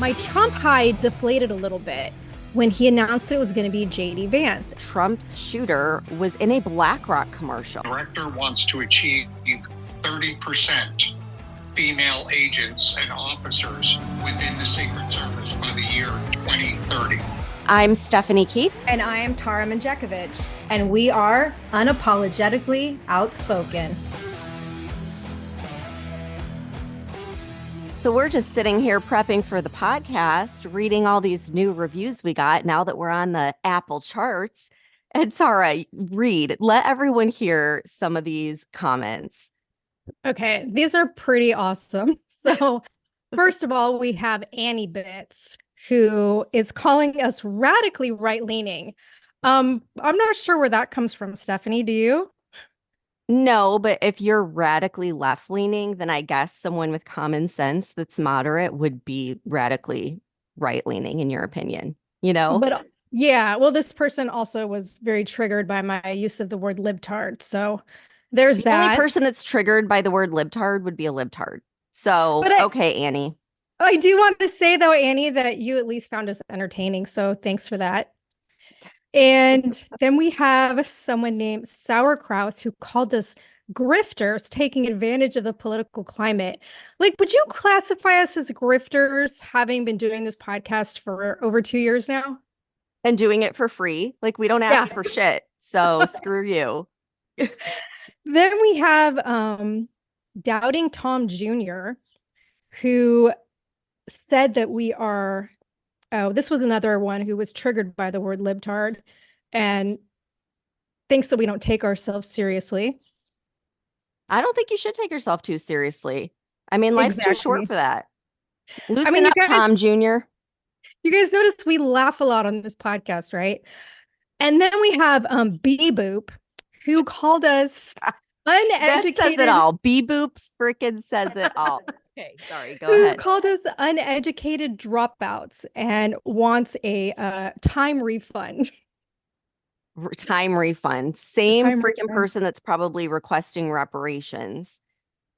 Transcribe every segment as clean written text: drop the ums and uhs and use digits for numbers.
my Trump high deflated a little bit when he announced that it was going to be JD Vance. Trump's shooter was in a Blackrock commercial. The director wants to achieve 30% female agents and officers within the Secret Service by the year 2030. I'm Stephanie Keith. And I am Tara Manjakovic. And we are unapologetically outspoken. So we're just sitting here prepping for the podcast, reading all these new reviews we got now that we're on the Apple charts. And Tara, let everyone hear some of these comments. Okay, these are pretty awesome. So first of all, we have Annie Bits, who is calling us radically right-leaning. I'm not sure where that comes from, Stephanie. Do you? No, but if you're radically left-leaning, then I guess someone with common sense that's moderate would be radically right-leaning, in your opinion, you know? But yeah, well, this person also was very triggered by my use of the word libtard. So there's the that. The only person that's triggered by the word libtard would be a libtard. So, okay, Annie. I do want to say, though, Annie, that you at least found us entertaining. So thanks for that. And then we have someone named Sauerkraut who called us grifters taking advantage of the political climate. Like, would you classify us as grifters, having been doing this podcast for over 2 years now? And doing it for free? Like, we don't ask for shit. So screw you. Then we have Doubting Tom Jr., who said that we are... Oh, this was another one who was triggered by the word libtard and thinks that we don't take ourselves seriously. I don't think you should take yourself too seriously. I mean, life's too short for that. Loosen up, Tom Jr. You guys notice we laugh a lot on this podcast, right? And then we have B-Boop, who called us uneducated. That says it all. B-Boop freaking says it all. Okay, sorry, go ahead. Who called us uneducated dropouts and wants a time refund. Time refund. Same freaking person that's probably requesting reparations.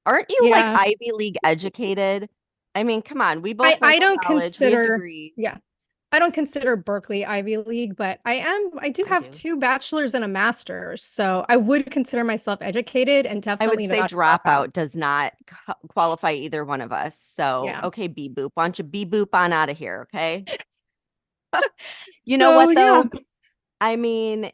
Aren't you like Ivy League educated? I mean, come on. We both I don't college. consider. Yeah, I don't consider Berkeley Ivy League, but I do have 2 bachelors and a master's, so I would consider myself educated and definitely. I would say dropout does not qualify either one of us. So okay, B-Boop, why don't you B-Boop on out of here? Okay. You know what though? Yeah. I mean,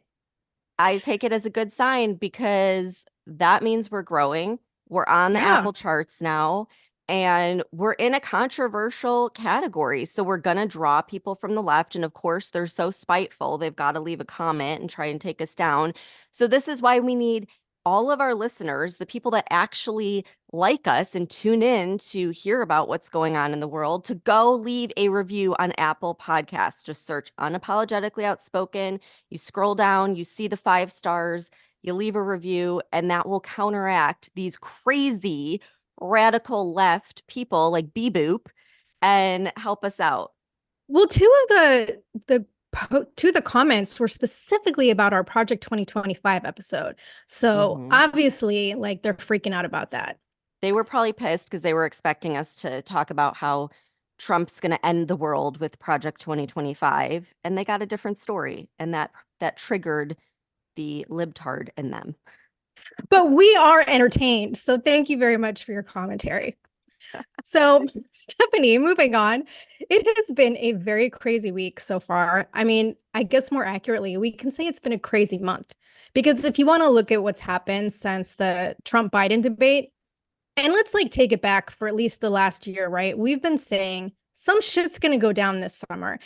I take it as a good sign because that means we're growing. We're on the Apple charts now. And we're in a controversial category. So we're going to draw people from the left. And of course, they're so spiteful. They've got to leave a comment and try and take us down. So this is why we need all of our listeners, the people that actually like us and tune in to hear about what's going on in the world, to go leave a review on Apple Podcasts. Just search Unapologetically Outspoken. You scroll down, you see the 5 stars, you leave a review, and that will counteract these crazy radical left people like B-Boop and help us out. Well, 2 of the comments were specifically about our Project 2025 episode. So obviously, like, they're freaking out about that. They were probably pissed because they were expecting us to talk about how Trump's going to end the world with Project 2025, and they got a different story, and that triggered the libtard in them. But we are entertained. So thank you very much for your commentary. So, Stephanie, moving on. It has been a very crazy week so far. I mean, I guess more accurately, we can say it's been a crazy month. Because if you want to look at what's happened since the Trump-Biden debate, and let's take it back for at least the last year, right? We've been saying some shit's going to go down this summer.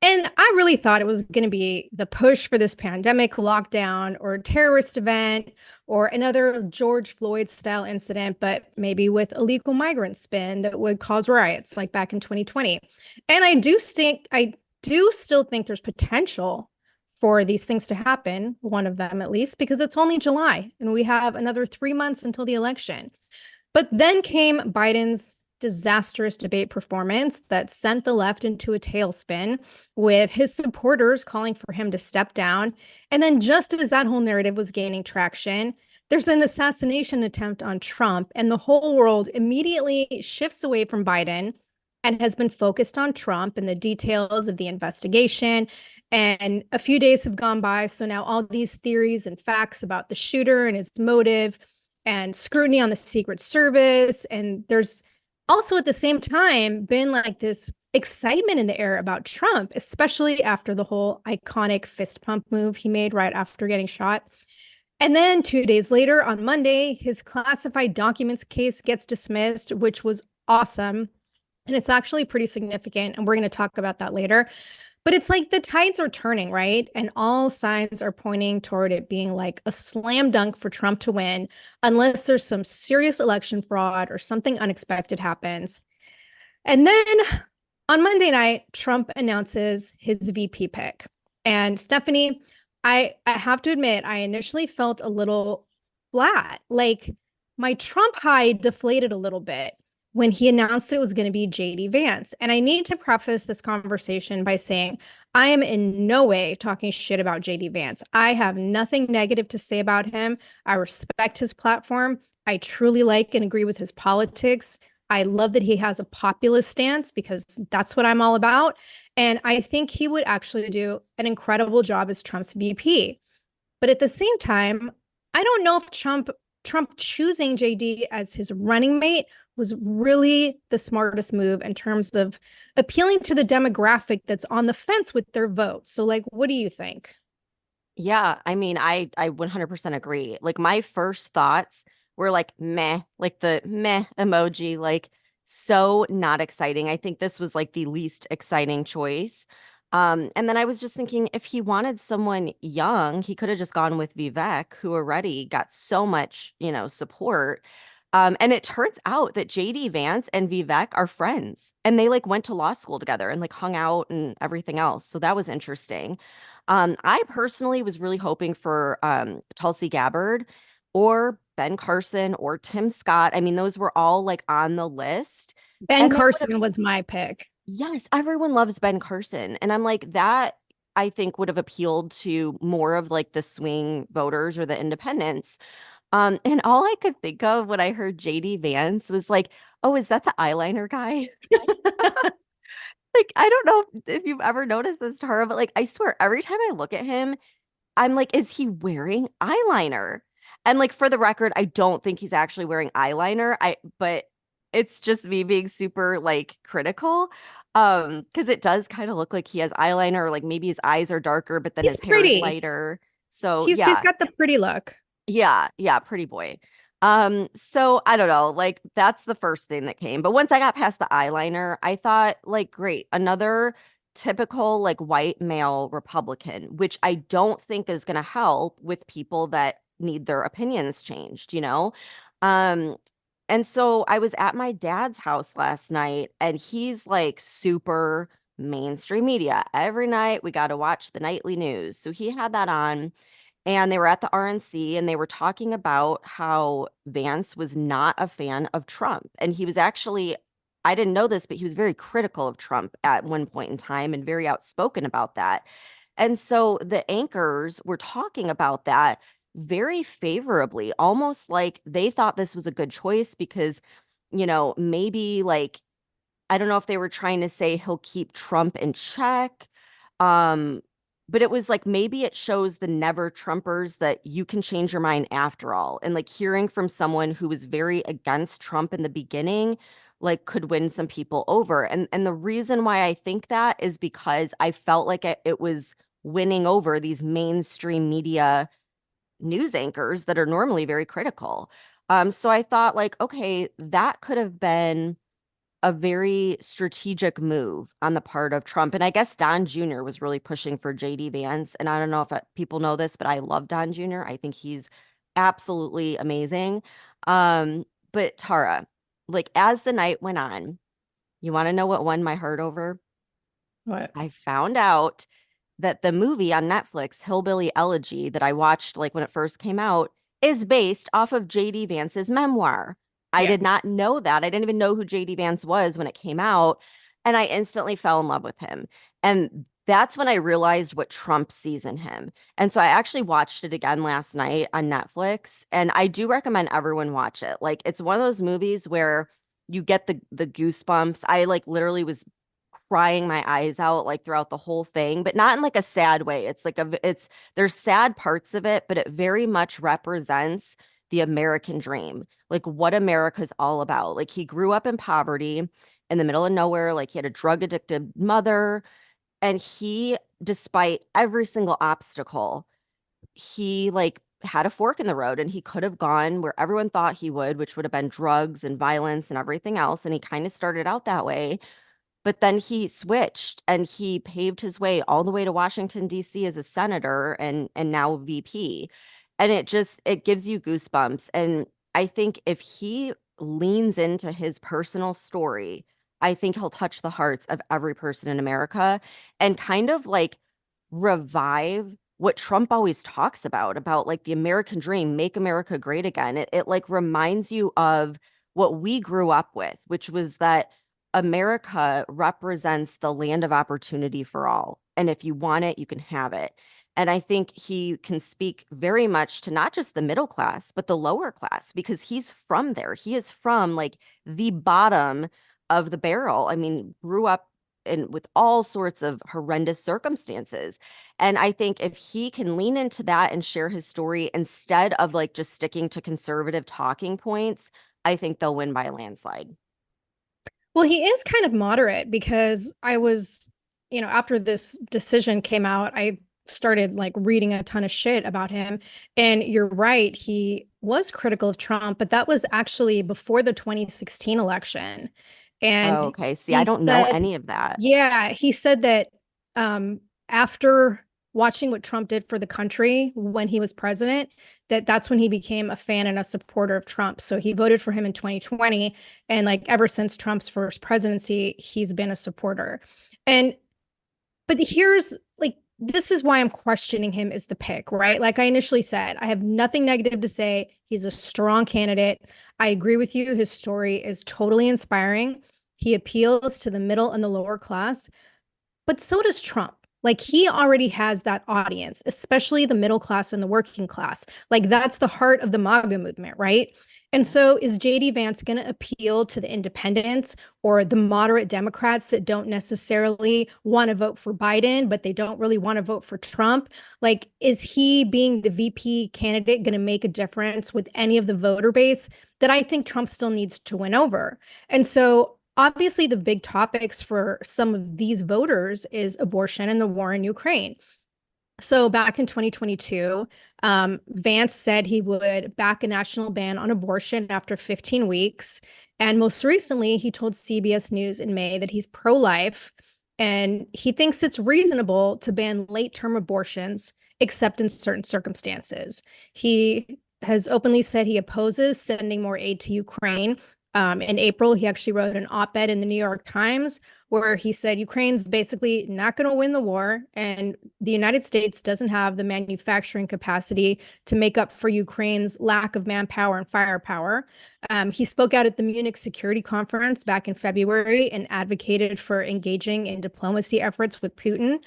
And I really thought it was going to be the push for this pandemic lockdown or a terrorist event or another George Floyd style incident, but maybe with illegal migrant spin that would cause riots like back in 2020. And I do still think there's potential for these things to happen, one of them at least, because it's only July and we have another 3 months until the election. But then came Biden's disastrous debate performance that sent the left into a tailspin, with his supporters calling for him to step down. And then just as that whole narrative was gaining traction, there's an assassination attempt on Trump, and the whole world immediately shifts away from Biden and has been focused on Trump and the details of the investigation. And a few days have gone by. So now all these theories and facts about the shooter and his motive and scrutiny on the Secret Service. And there's also at the same time been like this excitement in the air about Trump, especially after the whole iconic fist pump move he made right after getting shot. And then 2 days later, on Monday, his classified documents case gets dismissed, which was awesome. And it's actually pretty significant. And we're going to talk about that later. But it's like the tides are turning, right? And all signs are pointing toward it being like a slam dunk for Trump to win, unless there's some serious election fraud or something unexpected happens. And then on Monday night, Trump announces his VP pick. And Stephanie, I have to admit, I initially felt a little flat. Like my Trump high deflated a little bit when he announced that it was going to be JD Vance. And I need to preface this conversation by saying I am in no way talking shit about JD Vance. I have nothing negative to say about him. I respect his platform. I truly like and agree with his politics. I love that he has a populist stance because that's what I'm all about. And I think he would actually do an incredible job as Trump's VP. But at the same time, I don't know if Trump choosing JD as his running mate was really the smartest move in terms of appealing to the demographic that's on the fence with their vote. So like, what do you think? Yeah, I mean, I 100% agree. Like my first thoughts were like meh, like the meh emoji, like so not exciting. I think this was like the least exciting choice. And then I was just thinking if he wanted someone young, he could have just gone with Vivek, who already got so much, support. And it turns out that JD Vance and Vivek are friends and they like went to law school together and like hung out and everything else. So that was interesting. I personally was really hoping for Tulsi Gabbard or Ben Carson or Tim Scott. I mean, those were all like on the list. Ben And Carson was my pick. yes, everyone loves Ben Carson. And I'm like, that I think would have appealed to more of like the swing voters or the independents. And all I could think of when I heard JD Vance was like, oh, is that the eyeliner guy? Like, I don't know if you've ever noticed this, Tara, but like, I swear, every time I look at him, I'm like, is he wearing eyeliner? And like, for the record, I don't think he's actually wearing eyeliner. But it's just me being super like critical. Because it does kind of look like he has eyeliner, or like maybe his eyes are darker, but then He's his hair is pretty. lighter. So He's yeah, got the pretty look. yeah, pretty boy. So I don't know, like that's the first thing that came. But once I got past the eyeliner, I thought like great, another typical like white male Republican, which I don't think is going to help with people that need their opinions changed. Um and so I was at my dad's house last night and he's like super mainstream media. Every night we got to watch the nightly news. So he had that on and they were at the RNC and they were talking about how Vance was not a fan of Trump. And he was actually, I didn't know this, but he was very critical of Trump at one point in time and very outspoken about that. And so the anchors were talking about that very favorably, almost like they thought this was a good choice because, maybe like, I don't know if they were trying to say he'll keep Trump in check. Um, but it was like maybe it shows the never Trumpers that you can change your mind after all. And like hearing from someone who was very against Trump in the beginning, like could win some people over. And the reason why I think that is because I felt like it was winning over these mainstream media news anchors that are normally very critical. So I thought like, okay, that could have been a very strategic move on the part of Trump. And I guess Don Jr. was really pushing for JD Vance. And I don't know if people know this, but I love Don Jr. I think he's absolutely amazing. But Tara, like as the night went on, you want to know what won my heart over? What? I found out that the movie on Netflix, Hillbilly Elegy, that I watched like when it first came out, is based off of JD Vance's memoir. I Yeah. did not know that. I didn't even know who JD Vance was when it came out. And I instantly fell in love with him. And that's when I realized what Trump sees in him. And so I actually watched it again last night on Netflix. And I do recommend everyone watch it. Like it's one of those movies where you get the goosebumps. I like literally was crying my eyes out like throughout the whole thing, but not in like a sad way. It's like it's there's sad parts of it, but it very much represents the American dream, like what America's all about. Like he grew up in poverty in the middle of nowhere, like he had a drug addicted mother, and he, despite every single obstacle, he like had a fork in the road and he could have gone where everyone thought he would, which would have been drugs and violence and everything else. And he kind of started out that way. But then he switched and he paved his way all the way to Washington, D.C. as a senator and now VP. And it gives you goosebumps. And I think if he leans into his personal story, I think he'll touch the hearts of every person in America and kind of like revive what Trump always talks about like the American dream, make America great again. It like reminds you of what we grew up with, which was that America represents the land of opportunity for all. And if you want it, you can have it. And I think he can speak very much to not just the middle class, but the lower class, because he's from there. He is from like the bottom of the barrel. I mean, grew up with all sorts of horrendous circumstances. And I think if he can lean into that and share his story instead of like just sticking to conservative talking points, I think they'll win by a landslide. Well, he is kind of moderate because I was, after this decision came out, I started like reading a ton of shit about him. And you're right, he was critical of Trump, but that was actually before the 2016 election. Oh, And okay. See, I he don't know said, any of that. yeah, he said that after watching what Trump did for the country when he was president, that's when he became a fan and a supporter of Trump. So he voted for him in 2020. And like ever since Trump's first presidency, he's been a supporter. And but here's like this is why I'm questioning him as the pick, right? Like I initially said, I have nothing negative to say. He's a strong candidate. I agree with you. His story is totally inspiring. He appeals to the middle and the lower class, but so does Trump. Like he already has that audience, especially the middle class and the working class. Like that's the heart of the MAGA movement, right? And so is JD Vance going to appeal to the independents or the moderate Democrats that don't necessarily want to vote for Biden, but they don't really want to vote for Trump? Like, is he being the VP candidate going to make a difference with any of the voter base that I think Trump still needs to win over? And so obviously, the big topics for some of these voters is abortion and the war in Ukraine. So back in 2022, Vance said he would back a national ban on abortion after 15 weeks. And most recently, he told CBS News in May that he's pro-life and he thinks it's reasonable to ban late-term abortions, except in certain circumstances. He has openly said he opposes sending more aid to Ukraine. In April, he actually wrote an op-ed in the New York Times where he said Ukraine's basically not going to win the war, and the United States doesn't have the manufacturing capacity to make up for Ukraine's lack of manpower and firepower. He spoke out at the Munich Security Conference back in February and advocated for engaging in diplomacy efforts with Putin.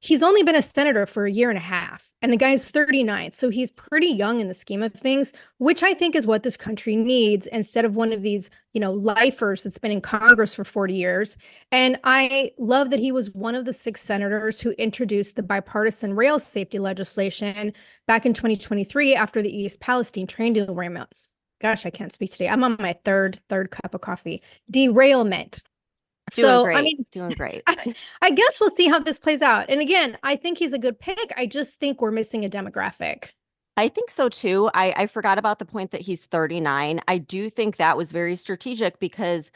He's only been a senator for a year and a half, and the guy's 39. So he's pretty young in the scheme of things, which I think is what this country needs instead of one of these, lifers that's been in Congress for 40 years. And I love that he was one of the 6 senators who introduced the bipartisan rail safety legislation back in 2023 after the East Palestine train derailment. Gosh, I can't speak today. I'm on my third cup of coffee. Derailment. Doing So, I great. mean, Doing great. I guess we'll see how this plays out. And again, I think he's a good pick. I just think we're missing a demographic. I think so too. I forgot about the point that he's 39. I do think that was very strategic because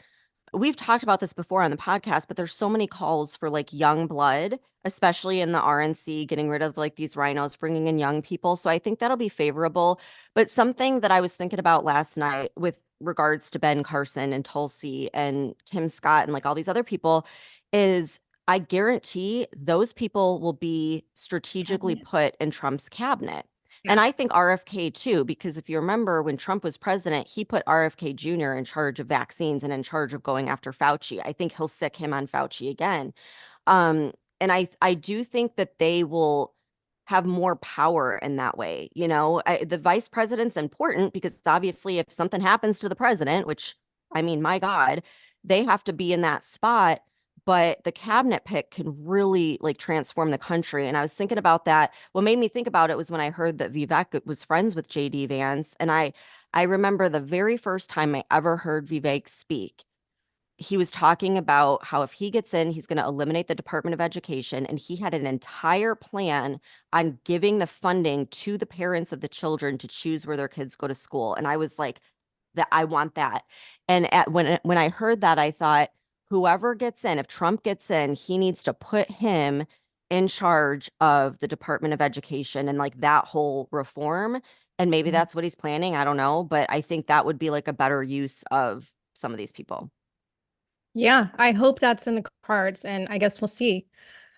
we've talked about this before on the podcast, but there's so many calls for like young blood, especially in the RNC, getting rid of like these rhinos, bringing in young people. So I think that'll be favorable. But something that I was thinking about last night with regards to Ben Carson and Tulsi and Tim Scott and like all these other people is I guarantee those people will be strategically put in Trump's cabinet. And I think RFK too, because if you remember when Trump was president, he put RFK Jr. in charge of vaccines and in charge of going after Fauci. I think he'll sick him on Fauci again. And I do think that they will have more power in that way. The vice president's important because obviously if something happens to the president, which I mean, my God, they have to be in that spot. But the cabinet pick can really like transform the country. And I was thinking about that. What made me think about it was when I heard that Vivek was friends with JD Vance. And I remember the very first time I ever heard Vivek speak, he was talking about how if he gets in, he's going to eliminate the Department of Education. And he had an entire plan on giving the funding to the parents of the children to choose where their kids go to school. And I was like, that I want that. And when I heard that, I thought, whoever gets in, if Trump gets in, he needs to put him in charge of the Department of Education and like that whole reform. And maybe that's what he's planning. I don't know. But I think that would be like a better use of some of these people. Yeah, I hope that's in the cards, and I guess we'll see.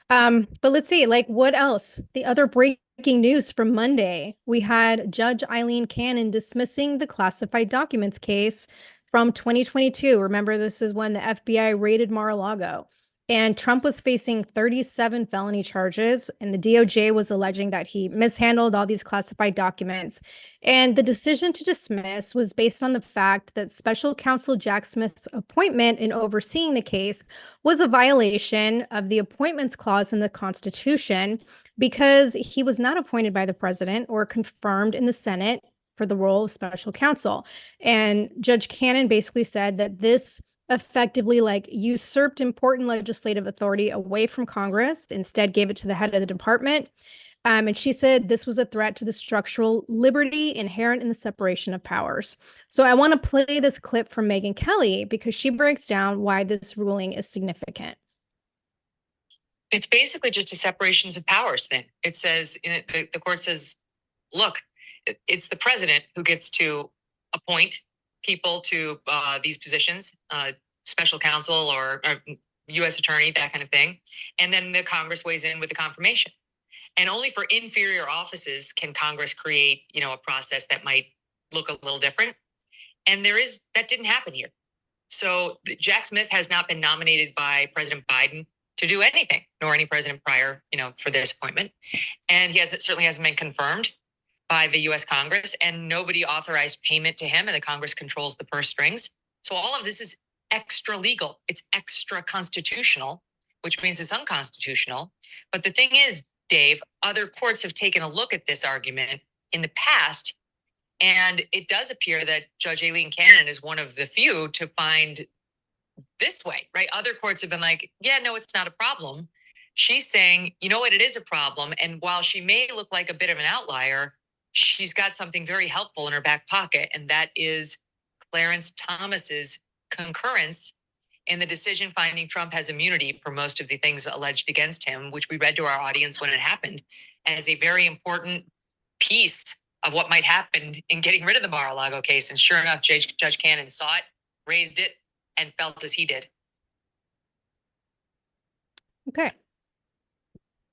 But let's see, like, what else? The other breaking news from Monday, we had Judge Eileen Cannon dismissing the classified documents case from 2022. Remember, this is when the FBI raided Mar-A-Lago. And Trump was facing 37 felony charges, and the DOJ was alleging that he mishandled all these classified documents. And the decision to dismiss was based on the fact that special counsel Jack Smith's appointment in overseeing the case was a violation of the appointments clause in the Constitution because he was not appointed by the president or confirmed in the Senate for the role of special counsel. And Judge Cannon basically said that this effectively like usurped important legislative authority away from Congress, instead gave it to the head of the department. And she said this was a threat to the structural liberty inherent in the separation of powers. So I want to play this clip from Megyn Kelly because she breaks down why this ruling is significant. It's basically just a separations of powers thing. It says, the court says, look, it's the president who gets to appoint people to these positions, special counsel or U.S. attorney, that kind of thing. And then the Congress weighs in with the confirmation. And only for inferior offices can Congress create, a process that might look a little different. And that didn't happen here. So Jack Smith has not been nominated by President Biden to do anything, nor any president prior, for this appointment. And certainly hasn't been confirmed by the U.S. Congress, and nobody authorized payment to him, and the Congress controls the purse strings. So all of this is extra legal. It's extra constitutional, which means it's unconstitutional. But the thing is, Dave, other courts have taken a look at this argument in the past, and it does appear that Judge Aileen Cannon is one of the few to find this way, right? Other courts have been like, yeah, no, it's not a problem. She's saying, you know what, it is a problem. And while she may look like a bit of an outlier, she's got something very helpful in her back pocket. And that is Clarence Thomas's concurrence in the decision finding Trump has immunity for most of the things alleged against him, which we read to our audience when it happened, as a very important piece of what might happen in getting rid of the Mar-a-Lago case. And sure enough, Judge Cannon saw it, raised it, and felt as he did. Okay.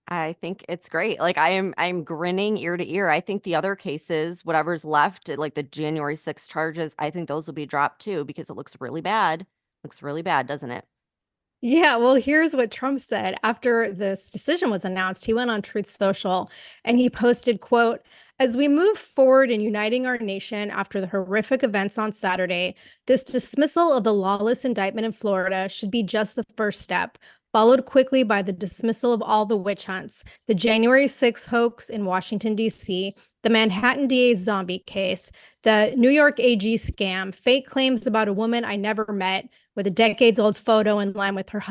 I think it's great. Like I'm grinning ear to ear. I think the other cases, whatever's left, like the January 6th charges, I think those will be dropped too because it looks really bad. Looks really bad, doesn't it? Yeah, well, here's what Trump said after this decision was announced. He went on Truth Social and he posted, quote, "As we move forward in uniting our nation after the horrific events on Saturday, this dismissal of the lawless indictment in Florida should be just the first step, followed quickly by the dismissal of all the witch hunts, the January 6th hoax in Washington, D.C., the Manhattan DA's zombie case, the New York AG scam, fake claims about a woman I never met with a decades-old photo in line with her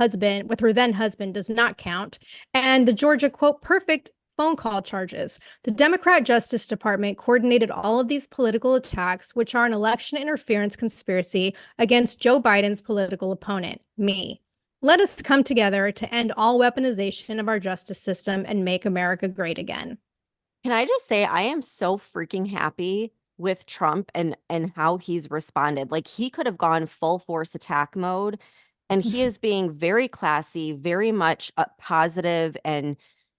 then husband does not count, and the Georgia, quote, perfect phone call charges. The Democrat Justice Department coordinated all of these political attacks, which are an election interference conspiracy against Joe Biden's political opponent, me. Let us come together to end all weaponization of our justice system and make America great again." Can I just say I am so freaking happy with Trump and how he's responded. Like he could have gone full force attack mode, and he is being very classy, very much a positive and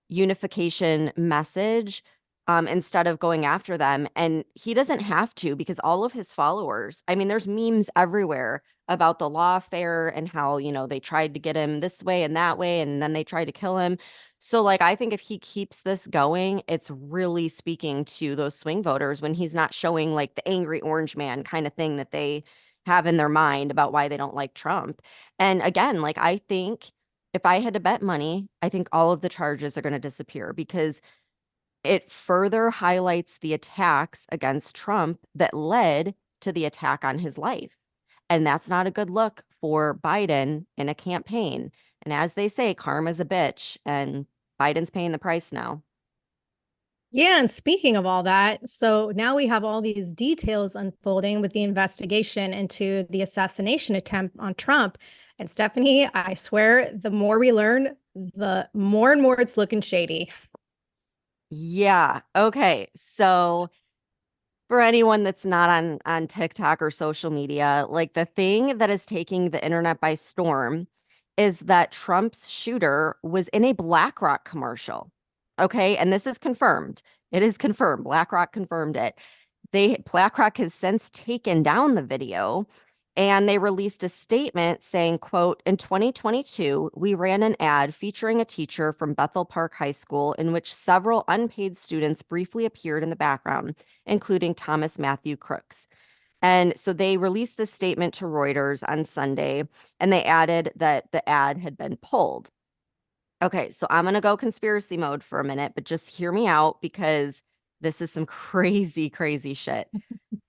unification message instead of going after them. And he doesn't have to because all of his followers, I mean, there's memes everywhere about the lawfare and how, they tried to get him this way and that way, and then they tried to kill him. So, like, I think if he keeps this going, it's really speaking to those swing voters when he's not showing like the angry orange man kind of thing that they, have in their mind about why they don't like Trump. And again, like, I think if I had to bet money, I think all of the charges are going to disappear because it further highlights the attacks against Trump that led to the attack on his life. And that's not a good look for Biden in a campaign. And as they say, karma's a bitch, and Biden's paying the price now. Yeah, and speaking of all that, so now we have all these details unfolding with the investigation into the assassination attempt on Trump. And Stephanie, I swear, the more we learn, the more and more it's looking shady. Yeah. Okay. So for anyone that's not on TikTok or social media, like, the thing that is taking the internet by storm is that Trump's shooter was in a Blackrock commercial. Okay. And this is confirmed. It is confirmed. Blackrock confirmed it. Blackrock has since taken down the video, and they released a statement saying, quote, "In 2022, we ran an ad featuring a teacher from Bethel Park High School in which several unpaid students briefly appeared in the background, including Thomas Matthew Crooks." And so they released this statement to Reuters on Sunday, and they added that the ad had been pulled. Okay, so I'm going to go conspiracy mode for a minute, but just hear me out because this is some crazy, crazy shit.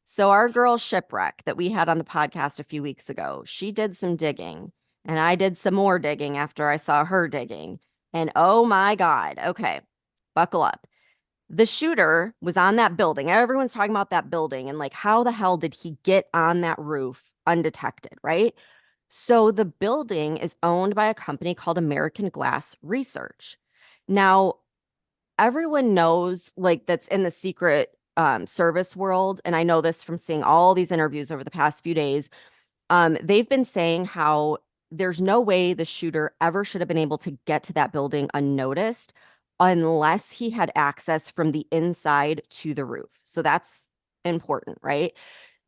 So our girl Shipwreck that we had on the podcast a few weeks ago, she did some digging, and I did some more digging after I saw her digging. And oh my God, okay, buckle up. The shooter was on that building. Everyone's talking about that building and like, how the hell did he get on that roof undetected, right? So the building is owned by a company called American Glass Research. Now, everyone knows, like, that's in the secret service world, and I know this from seeing all these interviews over the past few days. They've been saying how there's no way the shooter ever should have been able to get to that building unnoticed unless he had access from the inside to the roof. So that's important, right?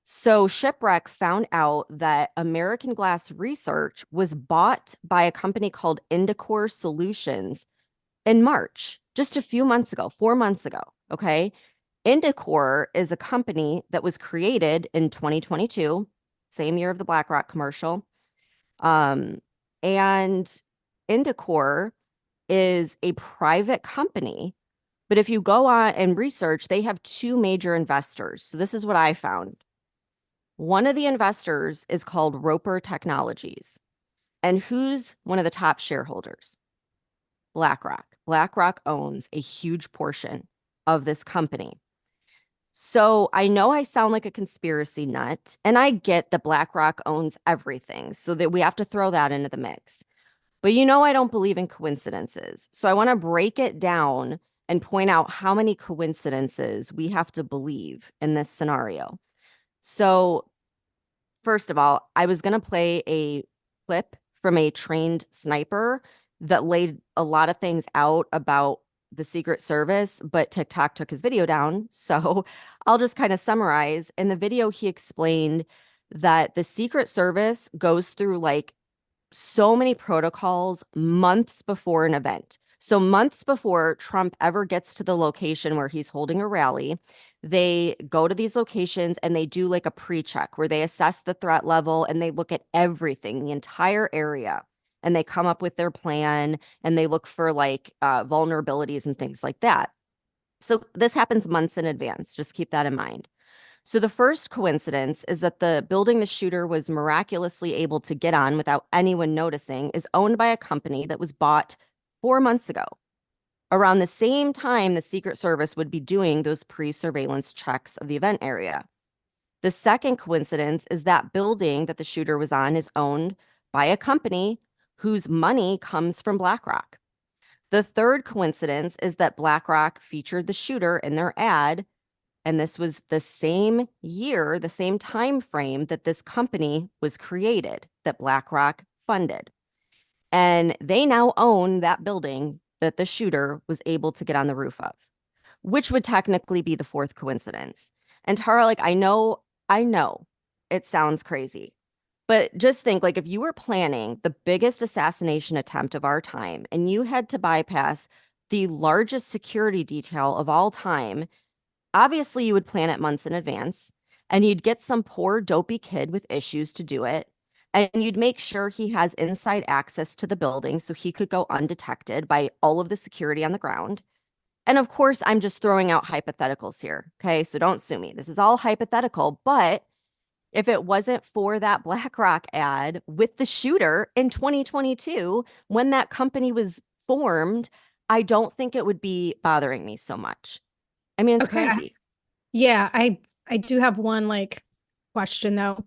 So Shipwreck found out that American Glass Research was bought by a company called Indicor Solutions in March, just a few months ago, 4 months ago. Okay. Indicor is a company that was created in 2022, same year of the Blackrock commercial. And Indicor is a private company, but if you go on and research, they have two major investors. So this is what I found. One of the investors is called Roper Technologies. And who's one of the top shareholders? BlackRock. BlackRock owns a huge portion of this company. So I know I sound like a conspiracy nut, and I get that BlackRock owns everything, so that we have to throw that into the mix. But I don't believe in coincidences. So I want to break it down and point out how many coincidences we have to believe in this scenario. So first of all, I was going to play a clip from a trained sniper that laid a lot of things out about the Secret Service, but TikTok took his video down. So I'll just kind of summarize. In the video, he explained that the Secret Service goes through like so many protocols months before an event. So months before Trump ever gets to the location where he's holding a rally, they go to these locations and they do like a pre-check where they assess the threat level and they look at everything, the entire area, and they come up with their plan and they look for like vulnerabilities and things like that. So this happens months in advance. Just keep that in mind. So the first coincidence is that the building the shooter was miraculously able to get on without anyone noticing is owned by a company that was bought 4 months ago. Around the same time, the Secret Service would be doing those pre-surveillance checks of the event area. The second coincidence is that building that the shooter was on is owned by a company whose money comes from BlackRock. The third coincidence is that BlackRock featured the shooter in their ad, and this was the same year, the same time frame that this company was created, that BlackRock funded. And they now own that building that the shooter was able to get on the roof of, which would technically be the fourth coincidence. And Tara, like, I know it sounds crazy, but just think, like, if you were planning the biggest assassination attempt of our time and you had to bypass the largest security detail of all time, obviously you would plan it months in advance. and you'd get some poor dopey kid with issues to do it. And you'd make sure he has inside access to the building so he could go undetected by all of the security on the ground. And of course, I'm just throwing out hypotheticals here. Okay. So don't sue me. This is all hypothetical. But if it wasn't for that Blackrock ad with the shooter in 2022, when that company was formed, I don't think it would be bothering me so much. I mean, it's crazy. Yeah, I do have one question though.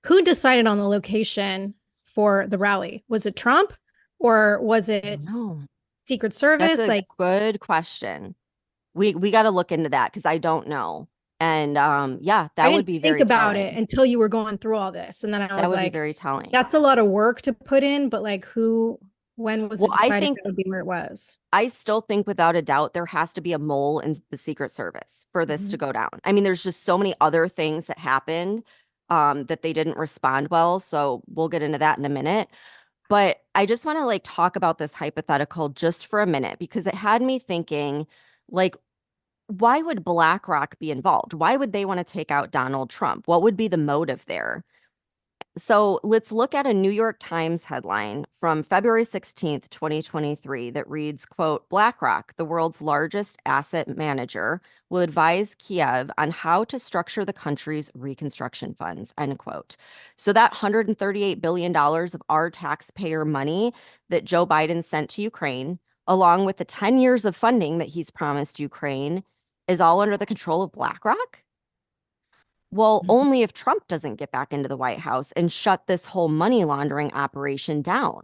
Who decided on the location for the rally? Was it Trump or was it Secret Service? That's a good question. We got to look into that because I don't know. And yeah, that would be very think about telling. it until you were going through all this. And then I was like, very telling. That's a lot of work to put in, but when was it decided that would be where it was? I still think without a doubt there has to be a mole in the Secret Service for this to go down. I mean, there's just so many other things that happened that they didn't respond well. So we'll get into that in a minute. But I just want to talk about this hypothetical just for a minute because it had me thinking, why would BlackRock be involved? Why would they want to take out Donald Trump? What would be the motive there? So let's look at a New York Times headline from February 16th, 2023 that reads, quote, BlackRock, the world's largest asset manager, will advise Kiev on how to structure the country's reconstruction funds, end quote. So that $138 billion of our taxpayer money that Joe Biden sent to Ukraine, along with the 10 years of funding that he's promised Ukraine, is all under the control of BlackRock? Well, only if Trump doesn't get back into the White House and shut this whole money laundering operation down.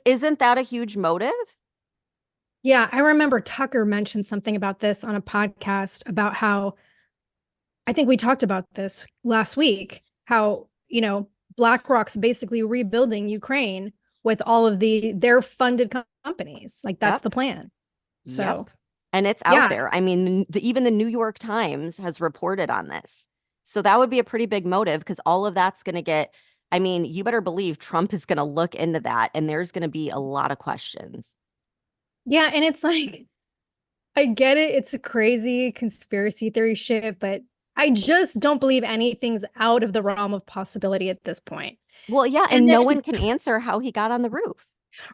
Isn't that a huge motive? Yeah, I remember Tucker mentioned something about this on a podcast about how, I think we talked about this last week, how, BlackRock's basically rebuilding Ukraine with all of their funded companies. That's the plan. So, and it's out there. I mean, even the New York Times has reported on this. So that would be a pretty big motive because all of that's going to get, I mean, you better believe Trump is going to look into that and there's going to be a lot of questions. Yeah. And it's I get it. It's a crazy conspiracy theory shit, but I just don't believe anything's out of the realm of possibility at this point. Well, yeah. And no one can answer how he got on the roof.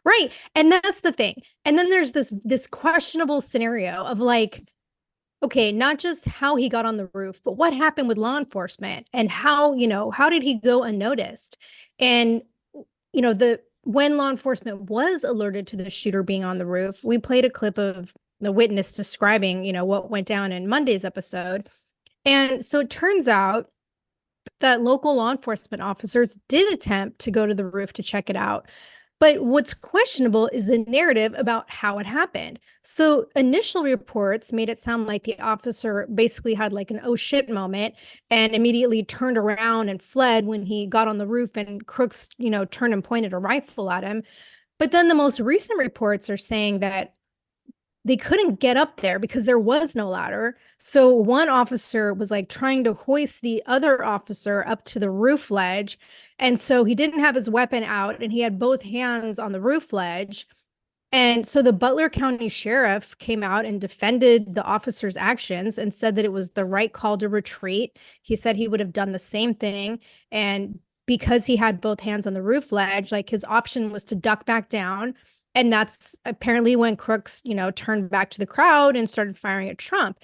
Right. And that's the thing. And then there's this questionable scenario of okay, not just how he got on the roof, but what happened with law enforcement and how did he go unnoticed? And, when law enforcement was alerted to the shooter being on the roof, we played a clip of the witness describing, what went down in Monday's episode. And so it turns out that local law enforcement officers did attempt to go to the roof to check it out. But what's questionable is the narrative about how it happened. So initial reports made it sound like the officer basically had an oh shit moment and immediately turned around and fled when he got on the roof and Crooks, turned and pointed a rifle at him. But then the most recent reports are saying that they couldn't get up there because there was no ladder. So one officer was trying to hoist the other officer up to the roof ledge. And so he didn't have his weapon out and he had both hands on the roof ledge. And so the Butler County Sheriff came out and defended the officer's actions and said that it was the right call to retreat. He said he would have done the same thing. And because he had both hands on the roof ledge, his option was to duck back down. And that's apparently when Crooks, turned back to the crowd and started firing at Trump.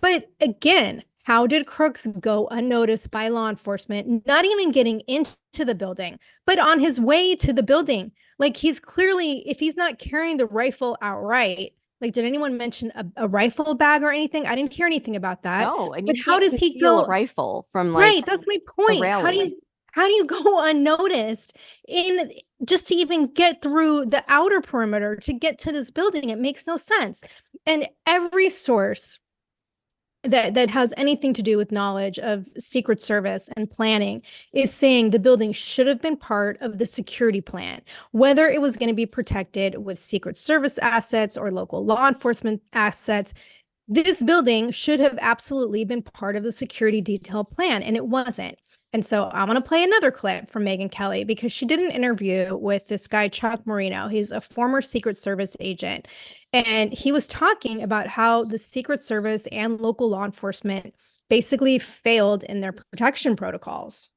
But again, how did Crooks go unnoticed by law enforcement, not even getting into the building, but on his way to the building? He's clearly, if he's not carrying the rifle outright, did anyone mention a rifle bag or anything? I didn't hear anything about that. No, and but how does he go a rifle from right? That's my point. How do you go unnoticed in just to even get through the outer perimeter to get to this building? It makes no sense. And every source that has anything to do with knowledge of Secret Service and planning is saying the building should have been part of the security plan, whether it was going to be protected with Secret Service assets or local law enforcement assets. This building should have absolutely been part of the security detail plan, and it wasn't. And so I want to play another clip from Megyn Kelly because she did an interview with this guy, Chuck Marino. He's a former Secret Service agent. And he was talking about how the Secret Service and local law enforcement basically failed in their protection protocols.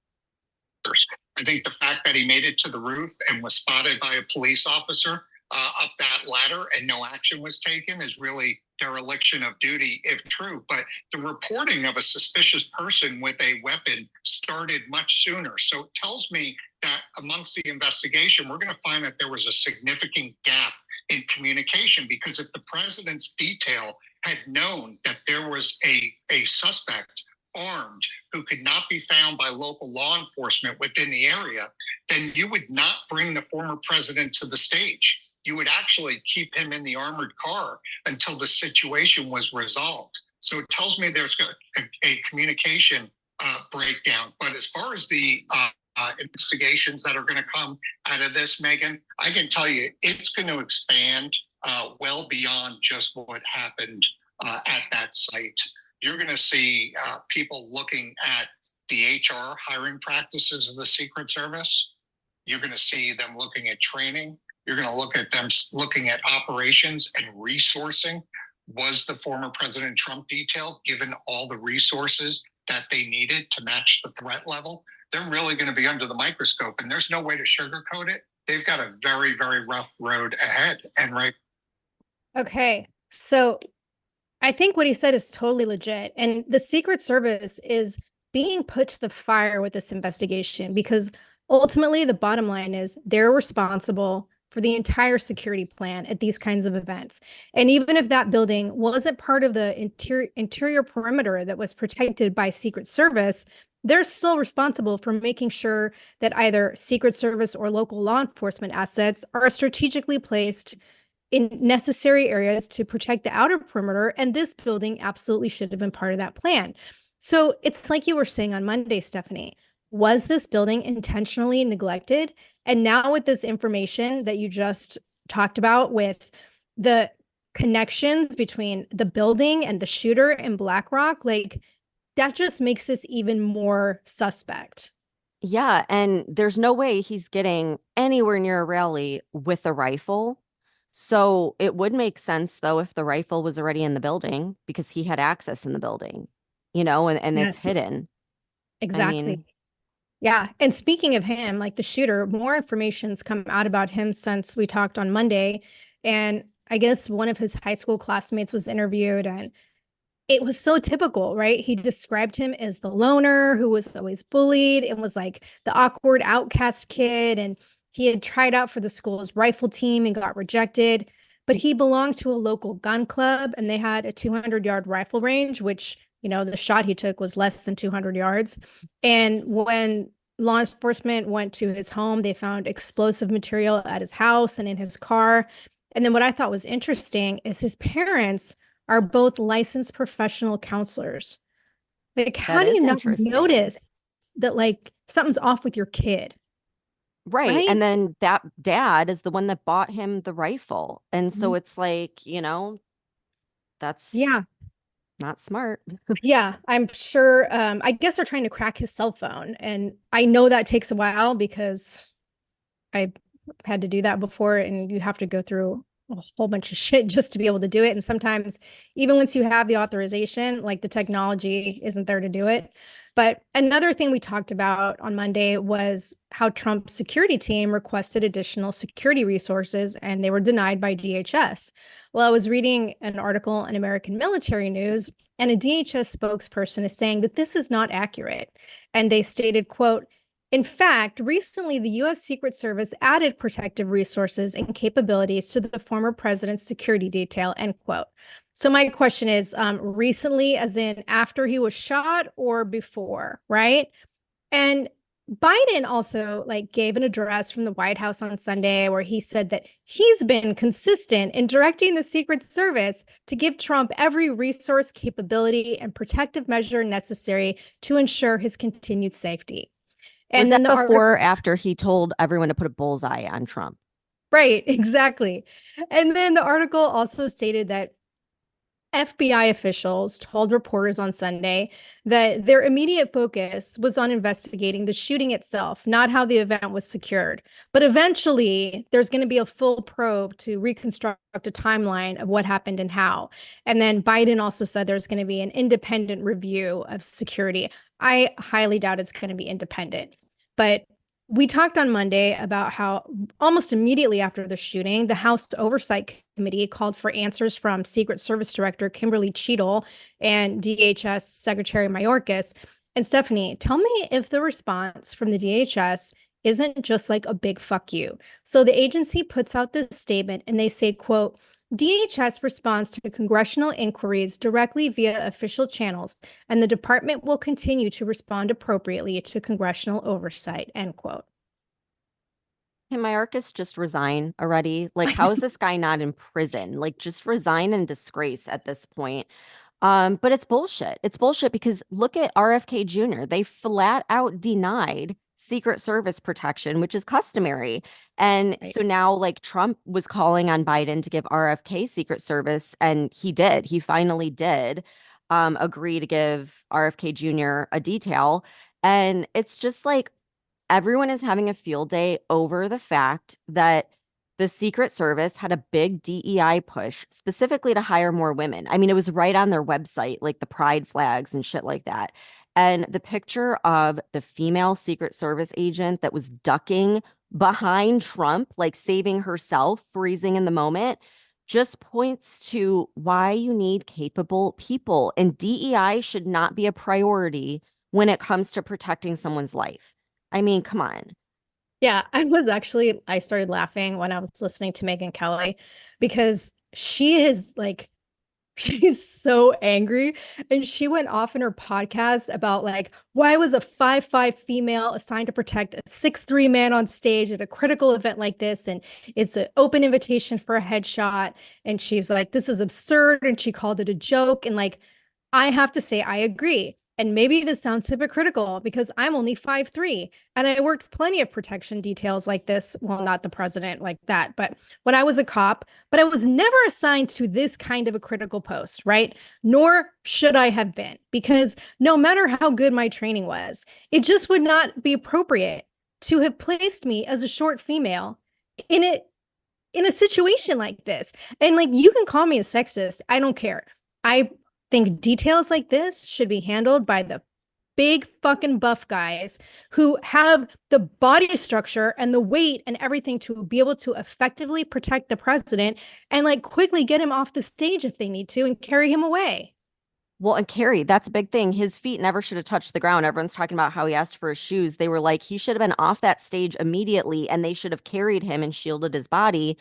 I think the fact that he made it to the roof and was spotted by a police officer up that ladder and no action was taken is really dereliction of duty, if true. But the reporting of a suspicious person with a weapon started much sooner. So it tells me that amongst the investigation, we're going to find that there was a significant gap in communication, because if the president's detail had known that there was a suspect armed who could not be found by local law enforcement within the area, then you would not bring the former president to the stage. You would actually keep him in the armored car until the situation was resolved. So it tells me there's a communication breakdown. But as far as the investigations that are going to come out of this, Megan, I can tell you it's going to expand well beyond just what happened at that site. You're going to see people looking at the HR hiring practices of the Secret Service. You're going to see them looking at training. You're going to look at them looking at operations and resourcing. Was the former President Trump detail given all the resources that they needed to match the threat level? They're really going to be under the microscope, and there's no way to sugarcoat it. They've got a very, very rough road ahead. And right. Okay. So I think what he said is totally legit. And the Secret Service is being put to the fire with this investigation, because ultimately the bottom line is they're responsible for the entire security plan at these kinds of events. And even if that building wasn't part of the interior perimeter that was protected by Secret Service, they're still responsible for making sure that either Secret Service or local law enforcement assets are strategically placed in necessary areas to protect the outer perimeter. And this building absolutely should have been part of that plan. So it's like you were saying on Monday, Stephanie, was this building intentionally neglected? And now with this information that you just talked about, with the connections between the building and the shooter in Blackrock, like that just makes this even more suspect. Yeah. And there's no way he's getting anywhere near a rally with a rifle. So it would make sense, though, if the rifle was already in the building, because he had access in the building, and Yes. it's hidden. Exactly. I mean, yeah. And speaking of him, like the shooter, more information's come out about him since we talked on Monday. And I guess one of his high school classmates was interviewed, and it was so typical, right? He described him as the loner who was always bullied and was like the awkward outcast kid. And he had tried out for the school's rifle team and got rejected, but he belonged to a local gun club and they had a 200-yard rifle range, which, the shot he took was less than 200 yards. And when law enforcement went to his home, they found explosive material at his house and in his car. And then what I thought was interesting is his parents are both licensed professional counselors. Like, how do you not notice that like something's off with your kid? Right. And then that dad is the one that bought him the rifle. And so it's like, that's not smart. Yeah, I'm sure. I guess they're trying to crack his cell phone. And I know that takes a while because I had to do that before, and you have to go through a whole bunch of shit just to be able to do it. And sometimes even once you have the authorization, like the technology isn't there to do it. But another thing we talked about on Monday was how Trump's security team requested additional security resources and they were denied by DHS. Well, I was reading an article in American Military News, and a DHS spokesperson is saying that this is not accurate. And they stated, quote, "In fact, recently the U.S. Secret Service added protective resources and capabilities to the former president's security detail," end quote. So my question is, recently, as in after he was shot or before, right? And Biden also gave an address from the White House on Sunday where he said that he's been consistent in directing the Secret Service to give Trump every resource, capability, and protective measure necessary to ensure his continued safety. And then before or after he told everyone to put a bullseye on Trump? Right, exactly. And then the article also stated that FBI officials told reporters on Sunday that their immediate focus was on investigating the shooting itself, not how the event was secured. But eventually, there's going to be a full probe to reconstruct a timeline of what happened and how. And then Biden also said there's going to be an independent review of security. I highly doubt it's going to be independent. But we talked on Monday about how almost immediately after the shooting, the House Oversight Committee called for answers from Secret Service Director Kimberly Cheadle and DHS Secretary Mayorkas. And Stephanie, tell me if the response from the DHS isn't just like a big fuck you. So the agency puts out this statement and they say, quote, DHS responds to congressional inquiries directly via official channels, and the department will continue to respond appropriately to congressional oversight, end quote. Can Mayorkas just resign already? Like, how is this guy not in prison? Like, just resign in disgrace at this point. But it's bullshit. It's bullshit because look at RFK Jr. They flat out denied Secret Service protection, which is customary. And so now, like, Trump was calling on Biden to give RFK Secret Service, and he did. He finally did agree to give RFK Jr. a detail. And it's just like everyone is having a field day over the fact that the Secret Service had a big DEI push specifically to hire more women. I mean, it was right on their website, like the pride flags and shit like that. And the picture of the female Secret Service agent that was ducking behind Trump, like saving herself, freezing in the moment, just points to why you need capable people. And DEI should not be a priority when it comes to protecting someone's life. I mean, come on. Yeah, I started laughing when I was listening to Megyn Kelly because she is like, she's so angry. And she went off in her podcast about like, why was a 5'5" female assigned to protect a 6'3" man on stage at a critical event like this? And it's an open invitation for a headshot. And she's like, this is absurd. And she called it a joke. And like, I have to say, I agree. And maybe this sounds hypocritical because I'm only 5'3" and I worked plenty of protection details like this. Well, not the president like that, but when I was a cop, but I was never assigned to this kind of a critical post, right? Nor should I have been, because no matter how good my training was, it just would not be appropriate to have placed me as a short female in a situation like this. And like, you can call me a sexist. I don't care. I think details like this should be handled by the big fucking buff guys who have the body structure and the weight and everything to be able to effectively protect the president and like quickly get him off the stage if they need to and carry him away. Well, and Carrie, that's a big thing. His feet never should have touched the ground. Everyone's talking about how he asked for his shoes. They were like, he should have been off that stage immediately and they should have carried him and shielded his body.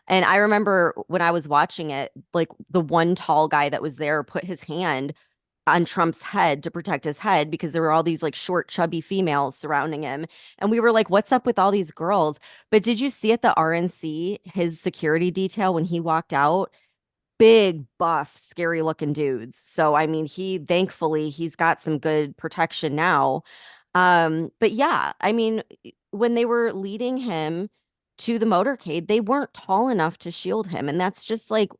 And I remember when I was watching it, like the one tall guy that was there put his hand on Trump's head to protect his head because there were all these like short, chubby females surrounding him. And we were like, what's up with all these girls? But did you see at the RNC, his security detail when he walked out? Big, buff, scary looking dudes. So, I mean, thankfully, he's got some good protection now. But yeah, I mean, when they were leading him to the motorcade, they weren't tall enough to shield him. And that's just like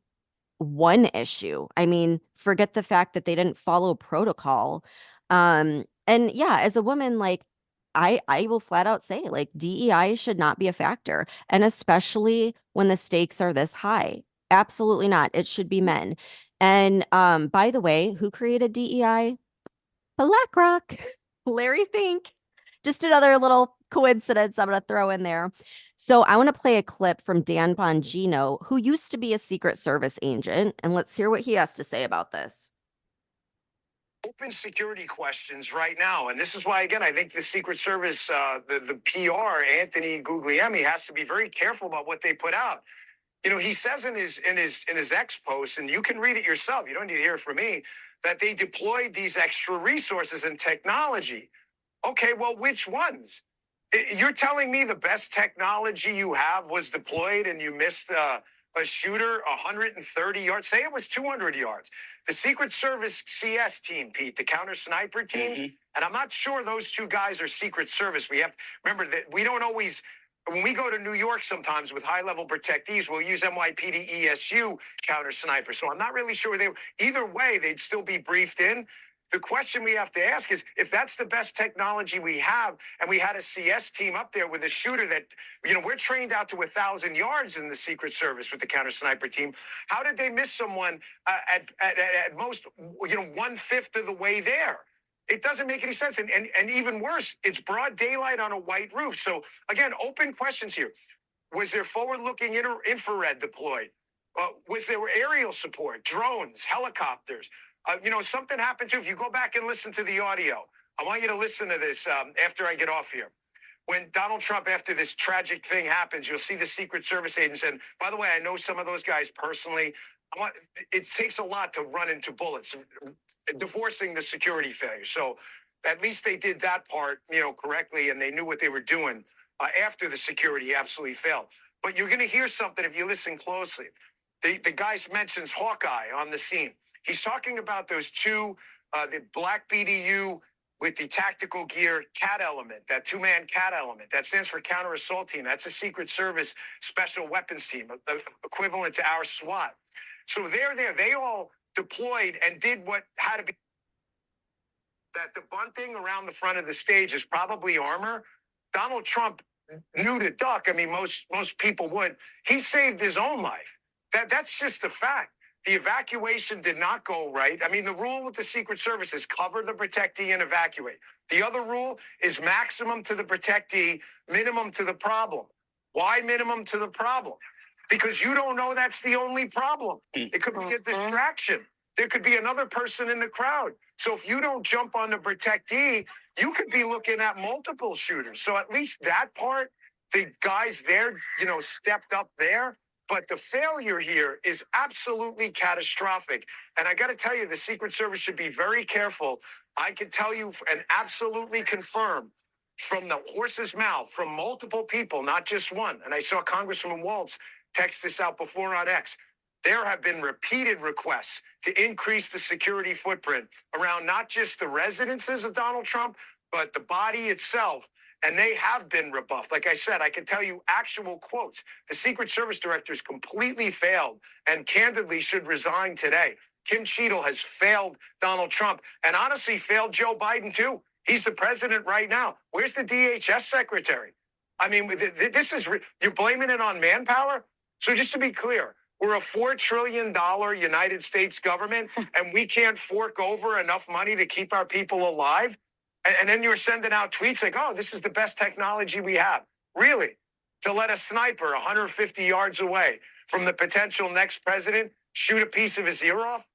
one issue. I mean, forget the fact that they didn't follow protocol. And yeah, as a woman, like I will flat out say, like, DEI should not be a factor, and especially when the stakes are this high. Absolutely not. It should be men. And by the way, who created DEI? Blackrock. Larry Fink. Just another little coincidence I'm going to throw in there. So I want to play a clip from Dan Bongino, who used to be a Secret Service agent, and let's hear what he has to say about this. Open security questions right now, and this is why, again, I think the Secret Service, the PR, Anthony Guglielmi, has to be very careful about what they put out. You know, he says in his X post, and you can read it yourself, you don't need to hear it from me, that they deployed these extra resources and technology. Okay, well, which ones? You're telling me the best technology you have was deployed and you missed a shooter 130 yards? Say it was 200 yards. The Secret Service CS team, Pete, the counter sniper teams, and I'm not sure those two guys are Secret Service. We have to remember that we don't always when we go to New York sometimes with high-level protectees, we'll use NYPD ESU counter sniper. So I'm not really sure either way, they'd still be briefed in. The question we have to ask is, if that's the best technology we have, and we had a CS team up there with a shooter that, we're trained out to 1,000 yards in the Secret Service with the counter sniper team. How did they miss someone at most, 1/5 of the way there? It doesn't make any sense. And even worse, it's broad daylight on a white roof. So again, open questions here. Was there forward-looking infrared deployed? Was there aerial support, drones, helicopters? Something happened too. If you go back and listen to the audio, I want you to listen to this after I get off here. When Donald Trump, after this tragic thing happens, you'll see the Secret Service agents. And by the way, I know some of those guys personally. It takes a lot to run into bullets, divorcing the security failure. So at least they did that part, correctly, and they knew what they were doing after the security absolutely failed. But you're going to hear something if you listen closely. The guy mentions Hawkeye on the scene. He's talking about those two, the black BDU with the tactical gear CAT element, that two-man CAT element. That stands for Counter Assault Team. That's a Secret Service special weapons team, equivalent to our SWAT. So they're there. They all deployed and did what had to be. That the bunting around the front of the stage is probably armor. Donald Trump knew to duck. I mean, most people would. He saved his own life. That's just a fact. The evacuation did not go right. I mean, the rule with the Secret Service is cover the protectee and evacuate. The other rule is maximum to the protectee, minimum to the problem. Why minimum to the problem? Because you don't know that's the only problem. It could be a distraction. There could be another person in the crowd. So if you don't jump on the protectee, you could be looking at multiple shooters. So at least that part, the guys there, stepped up there. But the failure here is absolutely catastrophic. And I got to tell you, the Secret Service should be very careful. I can tell you and absolutely confirm from the horse's mouth, from multiple people, not just one. And I saw Congressman Waltz text this out before on X. There have been repeated requests to increase the security footprint around not just the residences of Donald Trump, but the body itself. And they have been rebuffed. Like I said, I can tell you actual quotes. The Secret Service directors completely failed and candidly should resign today. Kim Cheadle has failed Donald Trump and honestly failed Joe Biden too. He's the president right now. Where's the DHS secretary? I mean, this is, you're blaming it on manpower? So just to be clear, we're a $4 trillion United States government and we can't fork over enough money to keep our people alive? And then you're sending out tweets like, oh, this is the best technology we have. Really? To let a sniper 150 yards away from the potential next president shoot a piece of his ear off?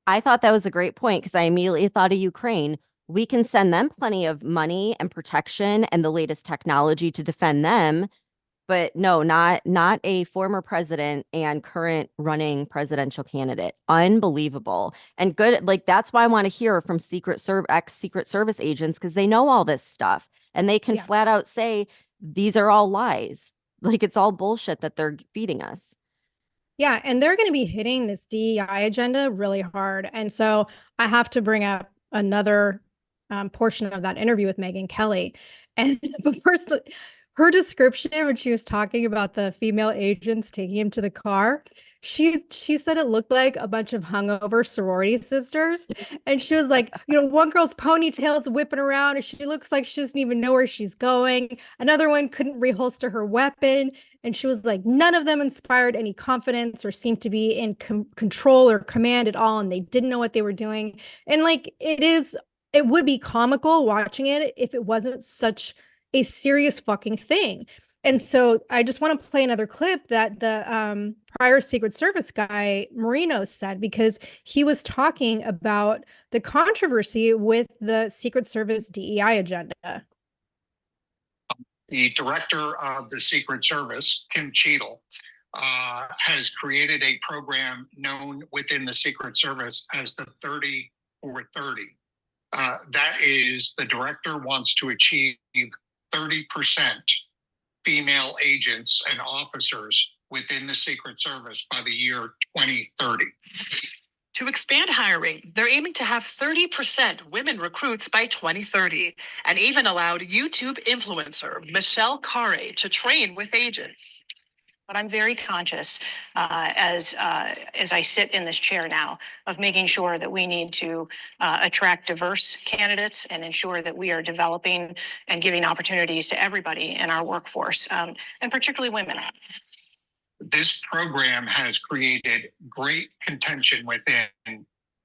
I thought that was a great point because I immediately thought of Ukraine. We can send them plenty of money and protection and the latest technology to defend them. But no, not a former president and current running presidential candidate. Unbelievable. And good. Like, that's why I want to hear from ex-Secret Service agents, because they know all this stuff and they can flat out say these are all lies. Like, it's all bullshit that they're feeding us. Yeah. And they're going to be hitting this DEI agenda really hard. And so I have to bring up another portion of that interview with Megyn Kelly. And but first, her description when she was talking about the female agents taking him to the car, she said it looked like a bunch of hungover sorority sisters. And she was like, one girl's ponytail is whipping around and she looks like she doesn't even know where she's going. Another one couldn't reholster her weapon. And she was like, none of them inspired any confidence or seemed to be in control or command at all. And they didn't know what they were doing. And like, it would be comical watching it if it wasn't such a serious fucking thing. And so I just want to play another clip that the prior Secret Service guy, Marino, said, because he was talking about the controversy with the Secret Service DEI agenda. The director of the Secret Service, Kim Cheadle, has created a program known within the Secret Service as the 30 for 30. That is, the director wants to achieve 30% female agents and officers within the Secret Service by the year 2030. To expand hiring, they're aiming to have 30% women recruits by 2030, and even allowed YouTube influencer Michelle Carre to train with agents. But I'm very conscious as I sit in this chair now of making sure that we need to attract diverse candidates and ensure that we are developing and giving opportunities to everybody in our workforce, and particularly women. This program has created great contention within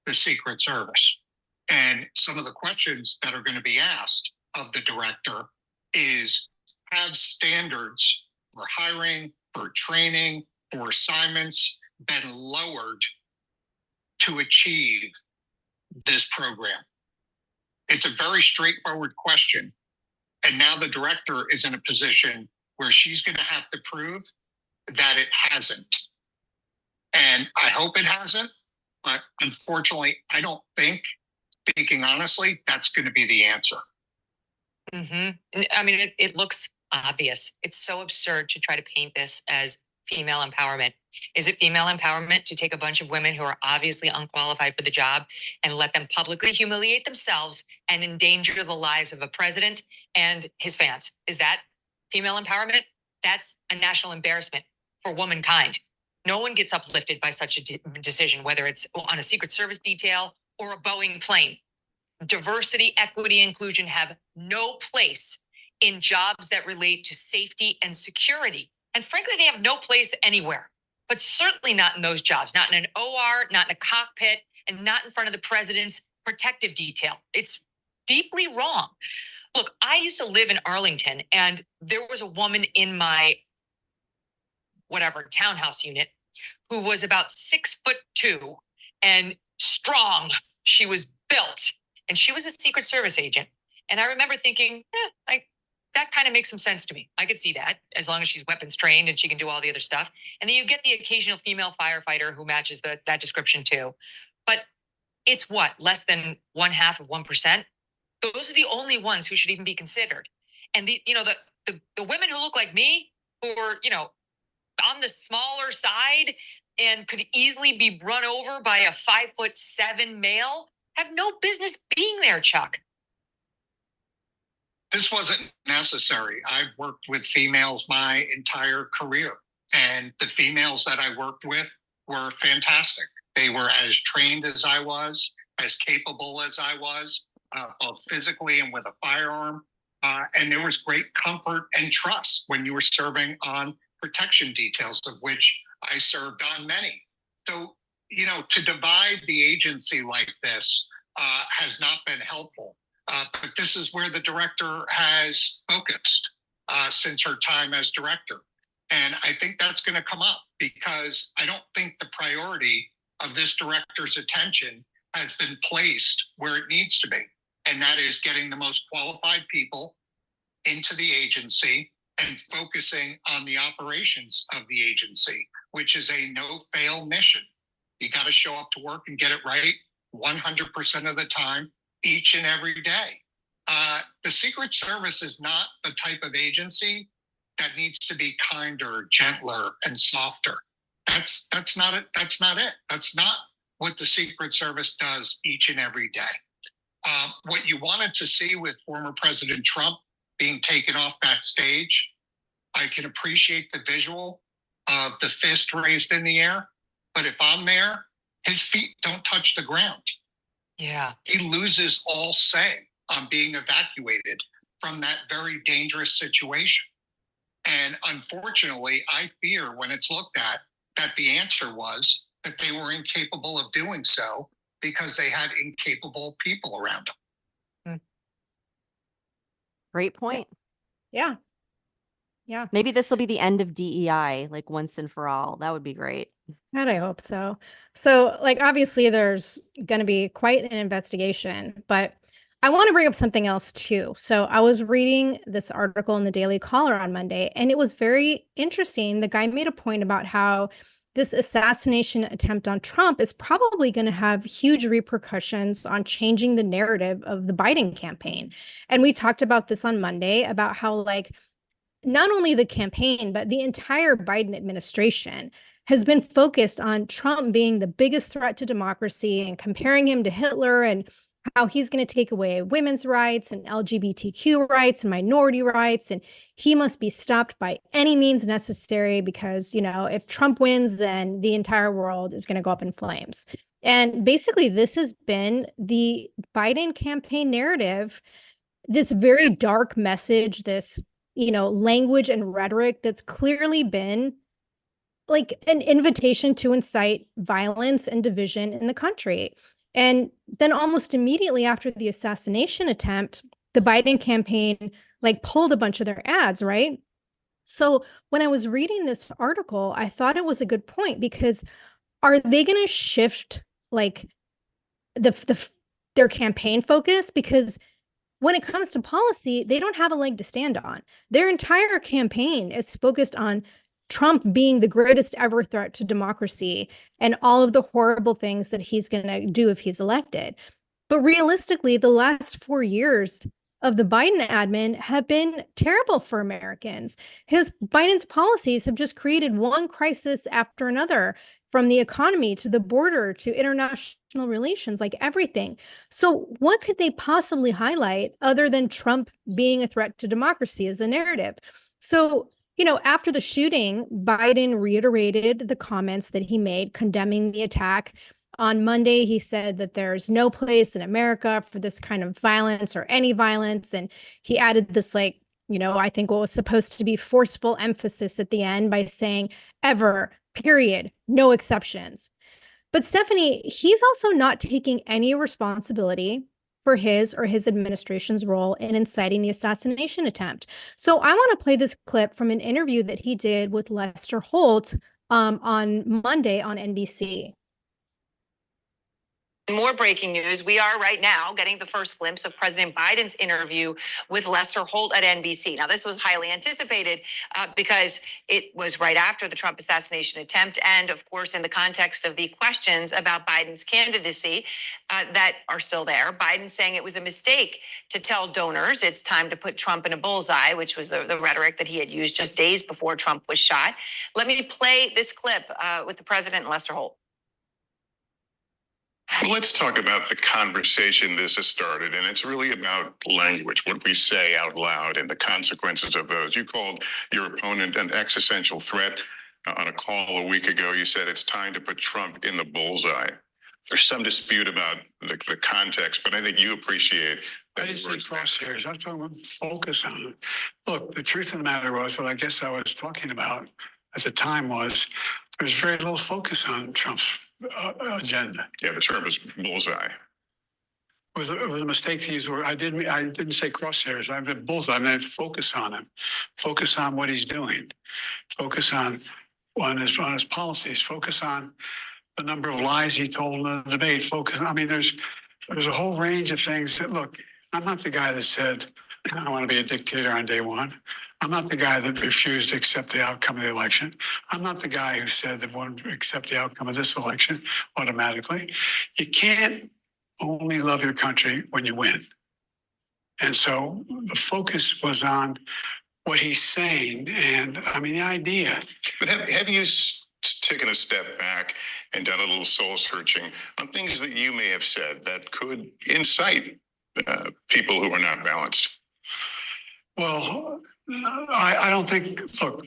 the Secret Service. And some of the questions that are going to be asked of the director is, have standards for hiring, for training, for assignments been lowered to achieve this program? It's a very straightforward question. And now the director is in a position where she's going to have to prove that it hasn't. And I hope it hasn't, but unfortunately, I don't think, speaking honestly, that's going to be the answer. Mm-hmm. I mean, it looks obvious. It's so absurd to try to paint this as female empowerment. Is it female empowerment to take a bunch of women who are obviously unqualified for the job and let them publicly humiliate themselves and endanger the lives of a president and his fans? Is that female empowerment? That's a national embarrassment for womankind. No one gets uplifted by such a decision, whether it's on a Secret Service detail or a Boeing plane. Diversity, equity, inclusion have no place in jobs that relate to safety and security. And frankly, they have no place anywhere, but certainly not in those jobs, not in an OR, not in a cockpit, and not in front of the president's protective detail. It's deeply wrong. Look, I used to live in Arlington, and there was a woman in my townhouse unit who was about 6'2" and strong. She was built, and she was a Secret Service agent. And I remember thinking, that kind of makes some sense to me. I could see that, as long as she's weapons trained and she can do all the other stuff. And then you get the occasional female firefighter who matches that description too. But it's what, less than 0.5%? Those are the only ones who should even be considered. And the women who look like me, who are, on the smaller side and could easily be run over by a 5'7" male, have no business being there, Chuck. This wasn't necessary. I've worked with females my entire career, and the females that I worked with were fantastic. They were as trained as I was, as capable as I was, both physically and with a firearm. And there was great comfort and trust when you were serving on protection details, of which I served on many. So, to divide the agency like this has not been helpful. But this is where the director has focused since her time as director. And I think that's going to come up, because I don't think the priority of this director's attention has been placed where it needs to be. And that is getting the most qualified people into the agency and focusing on the operations of the agency, which is a no-fail mission. You got to show up to work and get it right 100% of the time, each and every day. The Secret Service is not the type of agency that needs to be kinder, gentler, and softer. That's not it. That's not it. That's not what the Secret Service does each and every day. What you wanted to see with former President Trump being taken off that stage, I can appreciate the visual of the fist raised in the air, but if I'm there, his feet don't touch the ground. Yeah. He loses all say on being evacuated from that very dangerous situation. And unfortunately, I fear when it's looked at that the answer was that they were incapable of doing so because they had incapable people around them. Great point. Yeah. Yeah. Maybe this will be the end of DEI, like once and for all. That would be great. God, I hope so. So, obviously there's going to be quite an investigation, but I want to bring up something else too. So I was reading this article in the Daily Caller on Monday, and it was very interesting. The guy made a point about how this assassination attempt on Trump is probably going to have huge repercussions on changing the narrative of the Biden campaign. And we talked about this on Monday, about how not only the campaign, but the entire Biden administration has been focused on Trump being the biggest threat to democracy and comparing him to Hitler and how he's going to take away women's rights and LGBTQ rights and minority rights. And he must be stopped by any means necessary because, if Trump wins, then the entire world is going to go up in flames. And basically, this has been the Biden campaign narrative, this very dark message, this, language and rhetoric that's clearly been like an invitation to incite violence and division in the country. And then almost immediately after the assassination attempt, the Biden campaign pulled a bunch of their ads, right? So when I was reading this article, I thought it was a good point, because are they going to shift their campaign focus? Because when it comes to policy, they don't have a leg to stand on. Their entire campaign is focused on Trump being the greatest ever threat to democracy and all of the horrible things that he's going to do if he's elected. But realistically, the last 4 years of the Biden admin have been terrible for Americans. Biden's policies have just created one crisis after another, from the economy to the border to international relations, everything. So what could they possibly highlight other than Trump being a threat to democracy as the narrative? So, after the shooting, Biden reiterated the comments that he made condemning the attack. On Monday, he said that there's no place in America for this kind of violence or any violence. And he added this, I think what was supposed to be forceful emphasis at the end by saying, ever, period, no exceptions. But Stephanie, he's also not taking any responsibility for his or his administration's role in inciting the assassination attempt. So I want to play this clip from an interview that he did with Lester Holt on Monday on NBC. More breaking news. We are right now getting the first glimpse of President Biden's interview with Lester Holt at NBC. Now, this was highly anticipated because it was right after the Trump assassination attempt. And of course, in the context of the questions about Biden's candidacy that are still there, Biden saying it was a mistake to tell donors it's time to put Trump in a bullseye, which was the rhetoric that he had used just days before Trump was shot. Let me play this clip with the president and Lester Holt. Let's talk about the conversation this has started, and it's really about language, what we say out loud and the consequences of those. You called your opponent an existential threat. On a call a week ago, you said it's time to put Trump in the bullseye. There's some dispute about the context, but I think you appreciate I didn't say crosshairs. I'm talking about focus on it. Look, the truth of the matter was, what I guess I was talking about at the time was, there's very little focus on Trump's agenda. Yeah, the term is bullseye. It was a mistake to use the word. I didn't say crosshairs. I meant bullseye. I meant focus on him. Focus on what he's doing. Focus on his policies. Focus on the number of lies he told in the debate. There's a whole range of things that, look, I'm not the guy that said, I want to be a dictator on day one. I'm not the guy that refused to accept the outcome of the election. I'm not the guy who said that won't accept the outcome of this election automatically. You can't only love your country when you win. And so the focus was on what he's saying. And the idea. But have you taken a step back and done a little soul searching on things that you may have said that could incite people who are not balanced? Well, I don't think, look,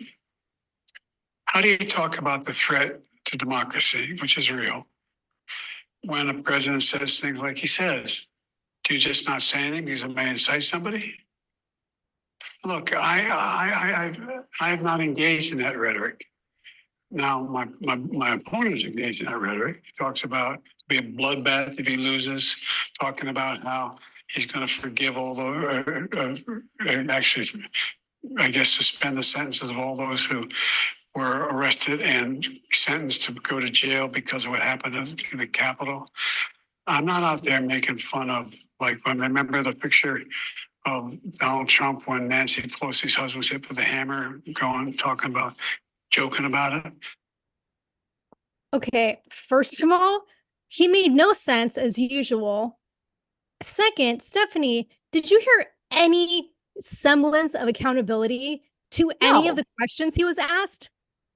how do you talk about the threat to democracy, which is real, when a president says things like he says? Do you just not say anything because it may incite somebody? Look, I have not engaged in that rhetoric. Now, my opponent is engaged in that rhetoric. He talks about be a bloodbath if he loses, talking about how he's going to forgive all the, actually, I guess, suspend the sentences of all those who were arrested and sentenced to go to jail because of what happened in the Capitol. I'm not out there making fun of, when I remember the picture of Donald Trump when Nancy Pelosi's husband was hit with a hammer, joking about it. Okay, first of all, he made no sense as usual. Second, Stephanie, did you hear any semblance of accountability to any of the questions he was asked?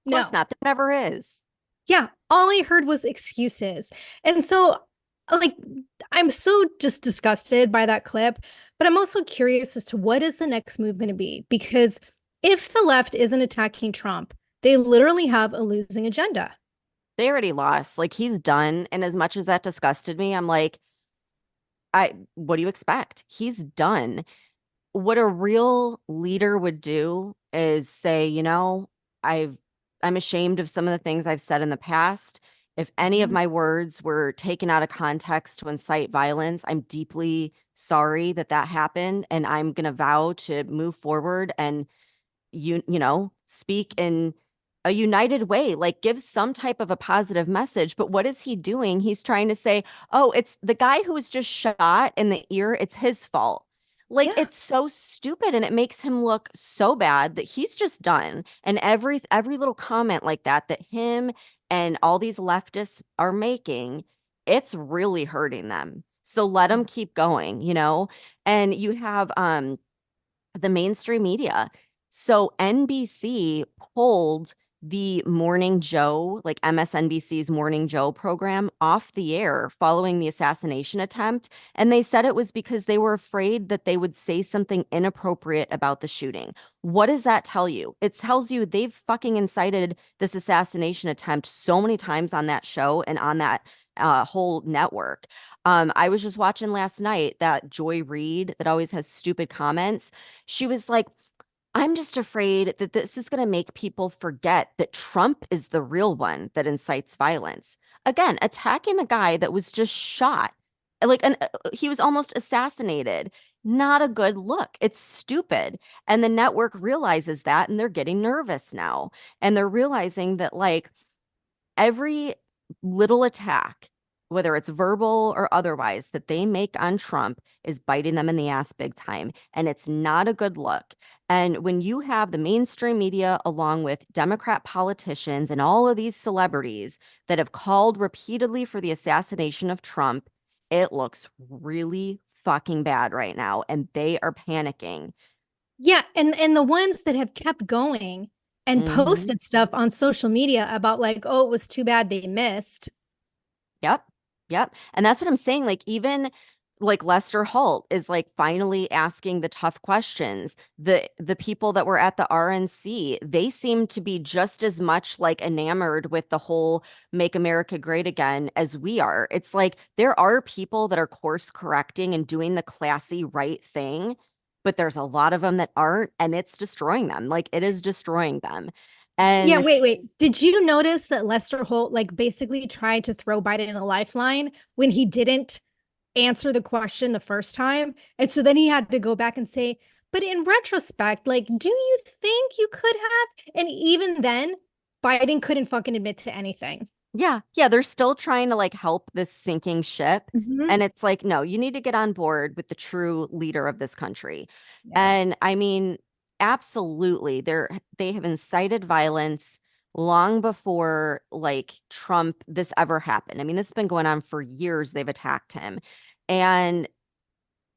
Of course not. There never is. Yeah, all I heard was excuses. And so, like, I'm so just disgusted by that clip, but I'm also curious as to what is the next move going to be? Because if the left isn't attacking Trump, they literally have a losing agenda. They already lost. Like, he's done. And as much as that disgusted me, I'm like, what do you expect? He's done. What a real leader would do is say, I'm ashamed of some of the things I've said in the past. If any of my words were taken out of context to incite violence, I'm deeply sorry that that happened, and I'm going to vow to move forward and speak in a united way, like give some type of a positive message. But what is he doing? He's trying to say, oh, it's the guy who was just shot in the ear, it's his fault. Like, Yeah. it's so stupid, and it makes him look so bad that he's just done. And every little comment like that him and all these leftists are making, it's really hurting them. So let them keep going. And you have the mainstream media. So NBC pulled the Morning Joe, like MSNBC's Morning Joe program, off the air following the assassination attempt. And they said it was because they were afraid that they would say something inappropriate about the shooting. What does that tell you? It tells you they've fucking incited this assassination attempt so many times on that show and on that whole network. I was just watching last night that Joy Reid that always has stupid comments. She was like, I'm just afraid that this is going to make people forget that Trump is the real one that incites violence. Again, attacking the guy that was just shot, he was almost assassinated. Not a good look. It's stupid. And the network realizes that, and they're getting nervous now. And they're realizing that, like, every little attack, whether it's verbal or otherwise, that they make on Trump is biting them in the ass big time. And it's not a good look. And when you have the mainstream media, along with Democrat politicians and all of these celebrities that have called repeatedly for the assassination of Trump, it looks really fucking bad right now. And they are panicking. Yeah. And the ones that have kept going and posted stuff on social media about, like, oh, it was too bad they missed. Yep. Yep. And that's what I'm saying. Like, even like Lester Holt is like finally asking the tough questions. The people that were at the RNC, they seem to be just as much like enamored with the whole Make America Great Again as we are. It's like there are people that are course correcting and doing the classy right thing, but there's a lot of them that aren't, and it's destroying them. Like, it is destroying them. Yeah, And wait. Did you notice that Lester Holt, like, basically tried to throw Biden a lifeline when he didn't answer the question the first time? And so then he had to go back and say, but in retrospect, like, do you think you could have? And even then, Biden couldn't fucking admit to anything. yeah, they're still trying to like help this sinking ship. And it's like, no, you need to get on board with the true leader of this country. Yeah. And I mean, absolutely, they have incited violence long before like Trump this ever happened. I mean, this has been going on for years. They've attacked him. And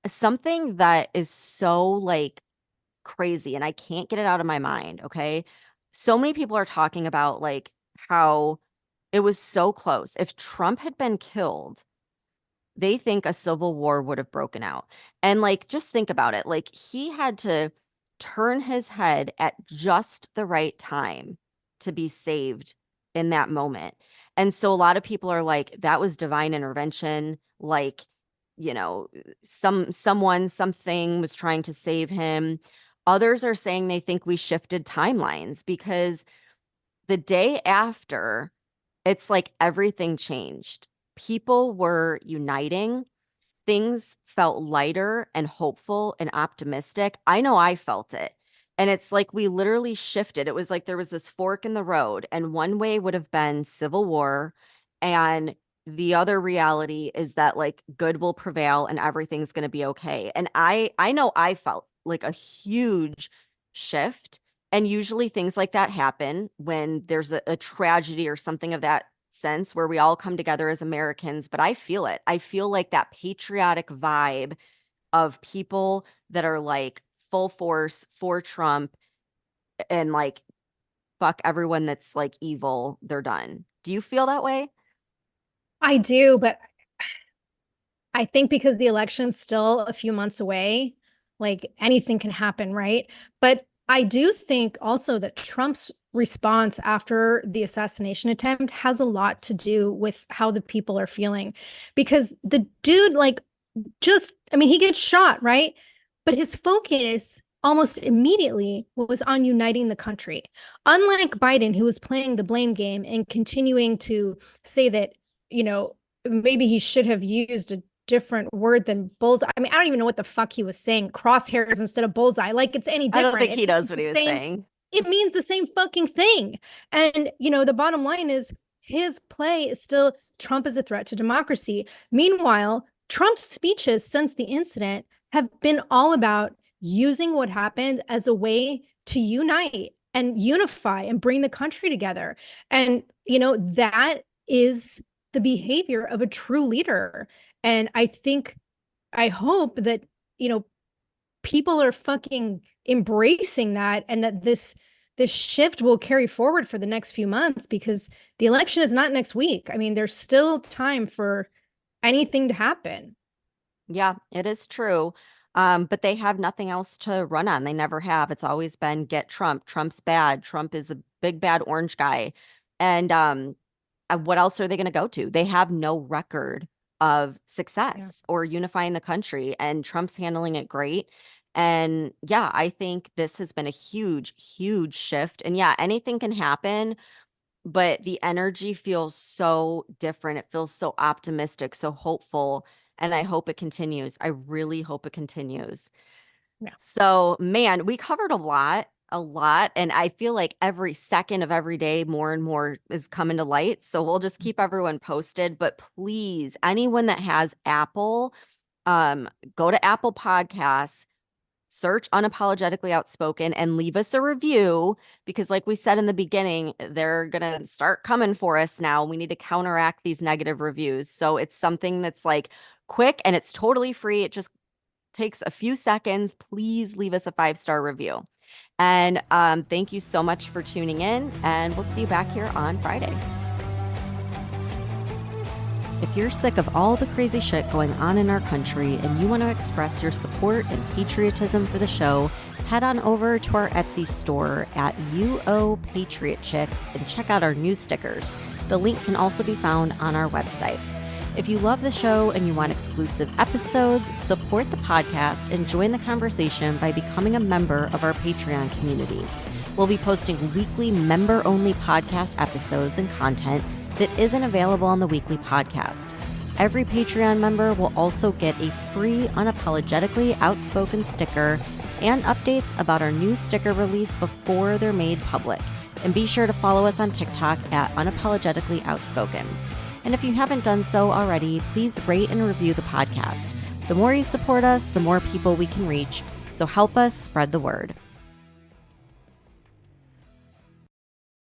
something that is so like crazy, and I can't get it out of my mind, okay? So many people are talking about like how it was so close. If Trump had been killed, they think a civil war would have broken out. And like, just think about it. Like, he had to turn his head at just the right time to be saved in that moment. And so a lot of people are like, that was divine intervention. Like, something was trying to save him. Others are saying they think we shifted timelines because the day after, it's like everything changed. People were uniting. Things felt lighter and hopeful and optimistic. I know I felt it. And it's like we literally shifted. It was like there was this fork in the road, and one way would have been civil war. And the other reality is that like good will prevail and everything's going to be okay. And I know I felt like a huge shift. And usually things like that happen when there's a tragedy or something of that sense where we all come together as Americans. But I feel it. I feel like that patriotic vibe of people that are like full force for Trump and like fuck everyone that's like evil, they're done. Do you feel that way? I do, but I think because the election's still a few months away, like anything can happen, right? But I do think also that Trump's response after the assassination attempt has a lot to do with how the people are feeling. Because the dude, like, I mean, he gets shot, right? But his focus almost immediately was on uniting the country. Unlike Biden, who was playing the blame game and continuing to say that, maybe he should have used a different word than bullseye. I mean, I don't even know what the fuck he was saying. Crosshairs instead of bullseye. Like it's any different. I don't think he knows what he was saying. It means the same fucking thing. And, the bottom line is his play is still Trump is a threat to democracy. Meanwhile, Trump's speeches since the incident have been all about using what happened as a way to unite and unify and bring the country together. And, that is the behavior of a true leader. And I hope that, people are fucking embracing that, and that this shift will carry forward for the next few months, because the election is not next week. I mean, there's still time for anything to happen. Yeah, it is true. But they have nothing else to run on. They never have. It's always been get Trump. Trump's bad. Trump is the big bad orange guy. And what else are they going to go to? They have no record of success or unifying the country, and Trump's handling it great. And yeah, I think this has been a huge, huge shift. And yeah, anything can happen, but the energy feels so different. It feels so optimistic, so hopeful. And I hope it continues. I really hope it continues. Yeah. So, man, we covered a lot. And I feel like every second of every day, more and more is coming to light. So we'll just keep everyone posted. But please, anyone that has Apple, go to Apple Podcasts, search Unapologetically Outspoken, and leave us a review, because like we said in the beginning, they're going to start coming for us now. We need to counteract these negative reviews. So it's something that's like quick and it's totally free. It just takes a few seconds. Please leave us a 5-star review. And thank you so much for tuning in, and we'll see you back here on Friday. If you're sick of all the crazy shit going on in our country and you want to express your support and patriotism for the show, head on over to our Etsy store at UO Patriot Chicks and check out our new stickers. The link can also be found on our website. If you love the show and you want exclusive episodes, support the podcast and join the conversation by becoming a member of our Patreon community. We'll be posting weekly member-only podcast episodes and content that isn't available on the weekly podcast. Every Patreon member will also get a free Unapologetically Outspoken sticker and updates about our new sticker release before they're made public. And be sure to follow us on TikTok at Unapologetically Outspoken. And if you haven't done so already, please rate and review the podcast. The more you support us, the more people we can reach. So help us spread the word.